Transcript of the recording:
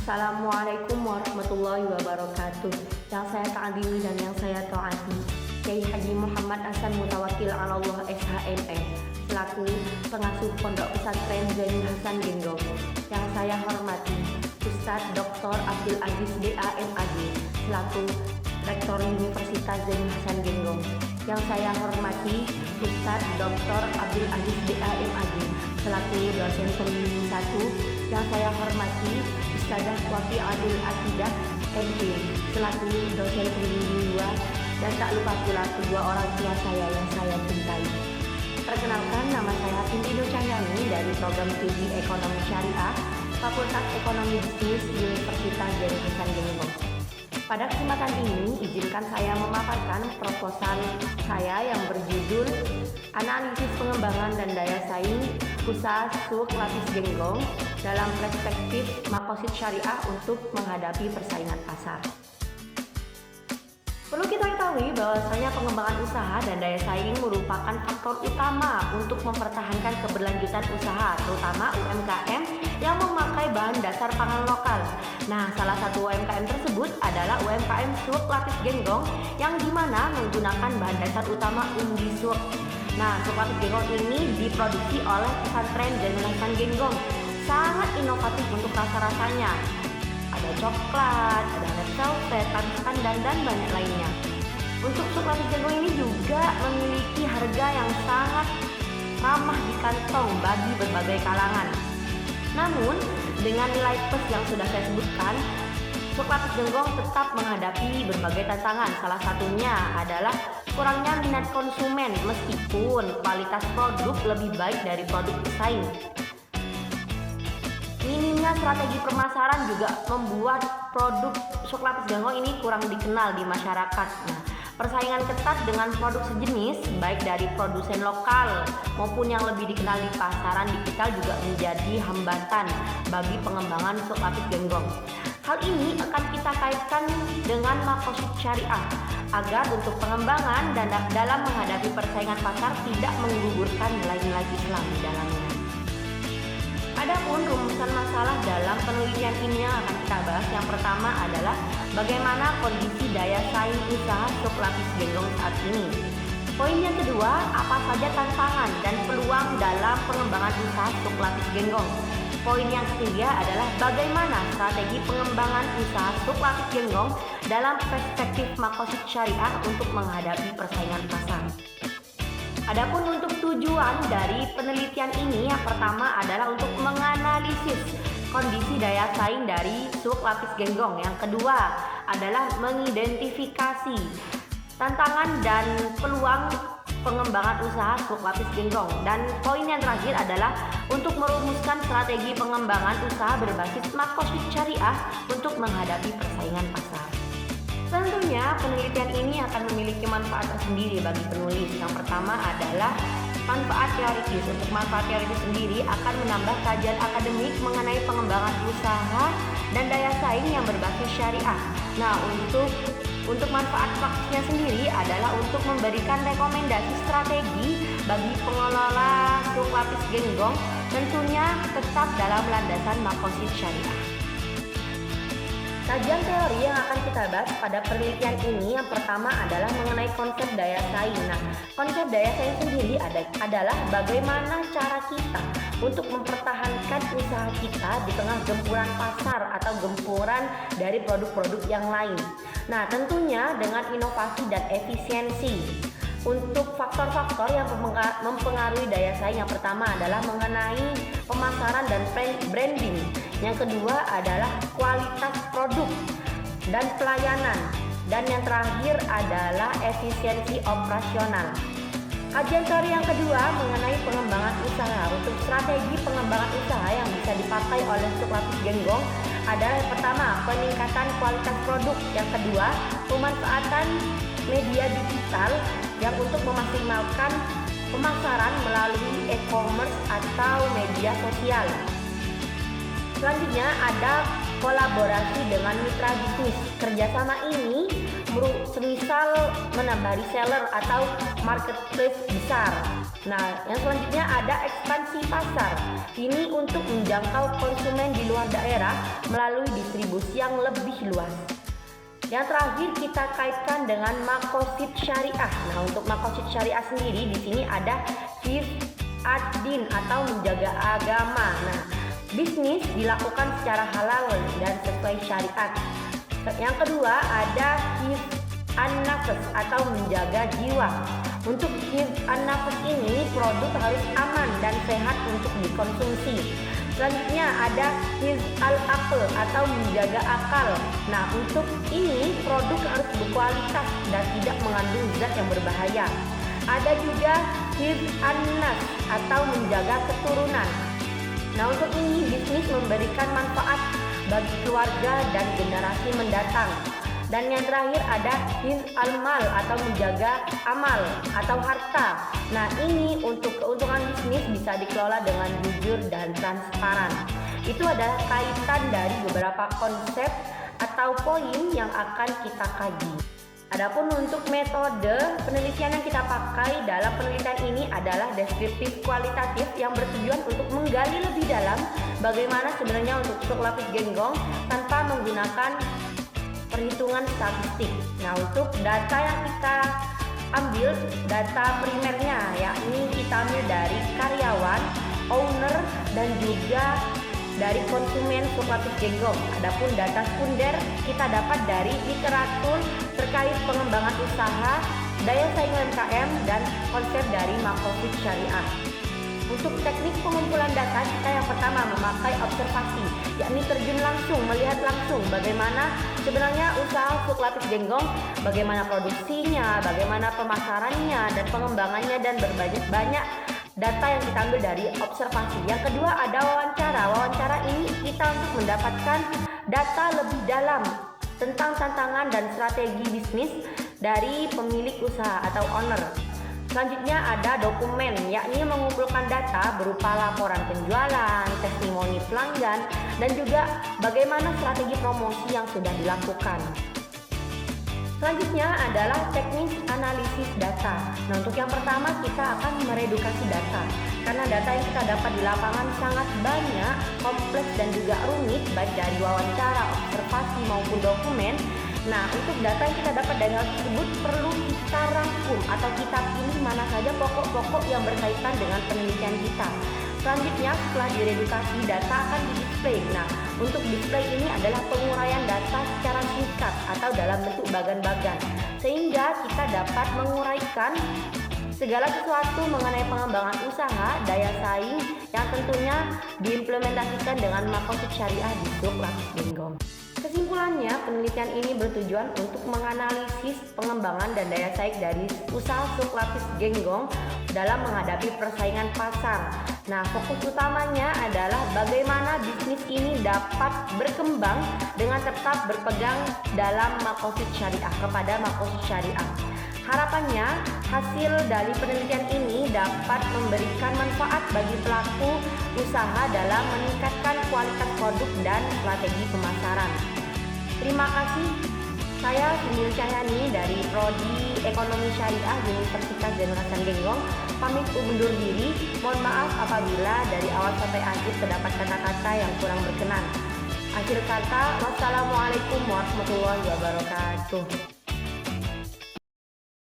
Assalamualaikum warahmatullahi wabarakatuh. Yang saya ta'zimi dan yang saya taati, Kiai Haji Muhammad Hasan Mutawakil Allah SHMM selaku pengasuh Pondok Pesantren Zainul Hasan Genggong. Yang saya hormati Ustadz Dr. Abdul Aziz DAMAG selaku Rektor Universitas Zainul Hasan Genggong. Yang saya hormati Ustadz Dr. Abdul Aziz DAMAG selaku dosen pembimbing 1. Yang saya hormati Ustadzah Wafi Abdul Akidah MD selaku dosen pembimbing 2, dan tak lupa pula kedua orang tua saya yang saya cintai. Perkenalkan, nama saya Cindy Nur Cahyani dari program studi Ekonomi Syariah Fakultas Ekonomi Bisnis Universitas Zainul Hasan Genggong. Pada kesempatan ini, izinkan saya memaparkan proposal saya yang berjudul Analisis Pengembangan dan Daya Saing Usaha Suq Lapis Genggong dalam Perspektif Maqasid Syariah untuk Menghadapi Persaingan Pasar. Perlu kita ketahui bahwasanya pengembangan usaha dan daya saing merupakan faktor utama untuk mempertahankan keberlanjutan usaha, terutama UMKM yang memakai bahan dasar pangan lokal. Nah, salah satu UMKM tersebut adalah UMKM Suq Lapis Genggong yang dimana menggunakan bahan dasar utama umbi suq. Nah, Suq Lapis Genggong ini diproduksi oleh pesantren Zainul Hasan Genggong. Sangat inovatif untuk rasa-rasanya. Ada coklat, ada red velvet, tantan, dan banyak lainnya. Untuk Suq Lapis Genggong ini juga memiliki harga yang sangat ramah di kantong bagi berbagai kalangan. Namun, dengan nilai plus yang sudah saya sebutkan, Suq Lapis Genggong tetap menghadapi berbagai tantangan. Salah satunya adalah kurangnya minat konsumen meskipun kualitas produk lebih baik dari produk pesaing. Minimnya strategi pemasaran juga membuat produk Suq Lapis Genggong ini kurang dikenal di masyarakat. Nah, persaingan ketat dengan produk sejenis baik dari produsen lokal maupun yang lebih dikenal di pasaran digital juga menjadi hambatan bagi pengembangan Suq Lapis Genggong. Hal ini akan kita kaitkan dengan maqasid syariah agar untuk pengembangan dan dalam menghadapi persaingan pasar tidak menggugurkan nilai-nilai Islam di dalamnya. Adapun rumusan masalah dalam penelitian ini yang akan kita bahas, yang pertama adalah bagaimana kondisi daya saing usaha Suq Lapis Genggong saat ini. Poin yang kedua, apa saja tantangan dan peluang dalam pengembangan usaha Suq Lapis Genggong. Poin yang ketiga adalah bagaimana strategi pengembangan usaha Suq Lapis Genggong dalam perspektif maqasid syariah untuk menghadapi persaingan pasar. Adapun untuk tujuan dari penelitian ini, yang pertama adalah untuk menganalisis kondisi daya saing dari Suq Lapis Genggong. Yang kedua adalah mengidentifikasi tantangan dan peluang pengembangan usaha Suq Lapis Genggong. Dan poin yang terakhir adalah untuk merumuskan strategi pengembangan usaha berbasis maqasid syariah untuk menghadapi persaingan pasar. Tentunya penelitian ini akan memiliki manfaat tersendiri bagi penulis. Yang pertama adalah manfaat teoritis. Untuk manfaat teoritis sendiri akan menambah kajian akademik mengenai pengembangan usaha dan daya saing yang berbasis syariah. Nah, untuk manfaat praktisnya sendiri adalah untuk memberikan rekomendasi strategi bagi pengelola Suq Lapis Genggong, tentunya tetap dalam landasan maqasid syariah. Kajian teori yang akan kita bahas pada penelitian ini, yang pertama adalah mengenai konsep daya saing. Nah, konsep daya saing sendiri adalah bagaimana cara kita untuk mempertahankan usaha kita di tengah gempuran pasar atau gempuran dari produk-produk yang lain. Nah, tentunya dengan inovasi dan efisiensi. Untuk faktor-faktor yang mempengaruhi daya saing, yang pertama adalah mengenai pemasaran dan branding. Yang kedua adalah kualitas produk dan pelayanan. Dan yang terakhir adalah efisiensi operasional. Kajian teori yang kedua mengenai pengembangan usaha. Untuk strategi pengembangan usaha yang bisa dipakai oleh Suq Lapis Genggong adalah yang pertama, peningkatan kualitas produk. Yang kedua, pemanfaatan media digital yang untuk memaksimalkan pemasaran melalui e-commerce atau media sosial. Selanjutnya ada kolaborasi dengan mitra bisnis. Kerjasama ini semisal menambah reseller atau marketplace besar. Nah, yang selanjutnya ada ekspansi pasar. Ini untuk menjangkau konsumen di luar daerah melalui distribusi yang lebih luas. Yang terakhir kita kaitkan dengan makosid syariah. Nah, untuk makosid syariah sendiri di sini ada hifz ad-din atau menjaga agama. Nah, bisnis dilakukan secara halal dan sesuai syariat. Yang kedua ada hifz an-nafs atau menjaga jiwa. Untuk hifz an-nafs ini produk harus aman dan sehat untuk dikonsumsi. Selanjutnya ada hifz al-aql atau menjaga akal. Nah, untuk ini produk harus berkualitas dan tidak mengandung zat yang berbahaya. Ada juga hifz an-nas atau menjaga keturunan. Nah, untuk ini bisnis memberikan manfaat bagi keluarga dan generasi mendatang. Dan yang terakhir ada hifz al-mal atau menjaga amal atau harta. Nah, ini untuk keuntungan bisnis bisa dikelola dengan jujur dan transparan. Itu adalah kaitan dari beberapa konsep atau poin yang akan kita kaji. Adapun untuk metode penelitian yang kita pakai dalam penelitian ini adalah deskriptif kualitatif yang bertujuan untuk menggali lebih dalam bagaimana sebenarnya untuk stok lapis genggong tanpa menggunakan perhitungan statistik. Nah, untuk data yang kita ambil, data primernya yakni kita ambil dari karyawan, owner, dan juga dari konsumen stok lapis genggong. Adapun data sekunder kita dapat dari literatur terkait pengembangan usaha, daya saing UMKM, dan konsep dari makosid syariah. Untuk teknik pengumpulan data kita yang pertama memakai observasi, yakni terjun langsung, melihat langsung bagaimana sebenarnya usaha stok lapis genggong, bagaimana produksinya, bagaimana pemasarannya dan pengembangannya, dan banyak data yang kita ambil dari observasi. Yang kedua ada wawancara. Wawancara ini kita untuk mendapatkan data lebih dalam tentang tantangan dan strategi bisnis dari pemilik usaha atau owner. Selanjutnya ada dokumen, yakni mengumpulkan data berupa laporan penjualan, testimoni pelanggan, dan juga bagaimana strategi promosi yang sudah dilakukan. Selanjutnya adalah teknis analisis data. Nah, untuk yang pertama kita akan meredukasi data. Karena data yang kita dapat di lapangan sangat banyak, kompleks dan juga rumit, baik dari wawancara, observasi maupun dokumen. Nah, untuk data yang kita dapat dari hal tersebut perlu kita rangkum atau kita pilih mana saja pokok-pokok yang berkaitan dengan penelitian kita. Selanjutnya setelah diredukasi data akan di-display. Nah, untuk display ini adalah penguraian data secara singkat atau dalam bentuk bagan-bagan, sehingga kita dapat menguraikan segala sesuatu mengenai pengembangan usaha, daya saing yang tentunya diimplementasikan dengan makosid syariah di stok lapis genggong. Kesimpulannya, penelitian ini bertujuan untuk menganalisis pengembangan dan daya saing dari usaha stok lapis genggong dalam menghadapi persaingan pasar. Nah, fokus utamanya adalah bagaimana bisnis ini dapat berkembang dengan tetap berpegang dalam makosid syariah, kepada makosid syariah. Harapannya, hasil dari penelitian ini dapat memberikan manfaat bagi pelaku usaha dalam meningkatkan kualitas produk dan strategi pemasaran. Terima kasih. Saya Sindil Cahyani dari Prodi Ekonomi Syariah Universitas Zainul Hasan Genggong pamit undur diri. Mohon maaf apabila dari awal sampai akhir terdapat kata-kata yang kurang berkenan. Akhir kata, wassalamualaikum warahmatullahi wabarakatuh.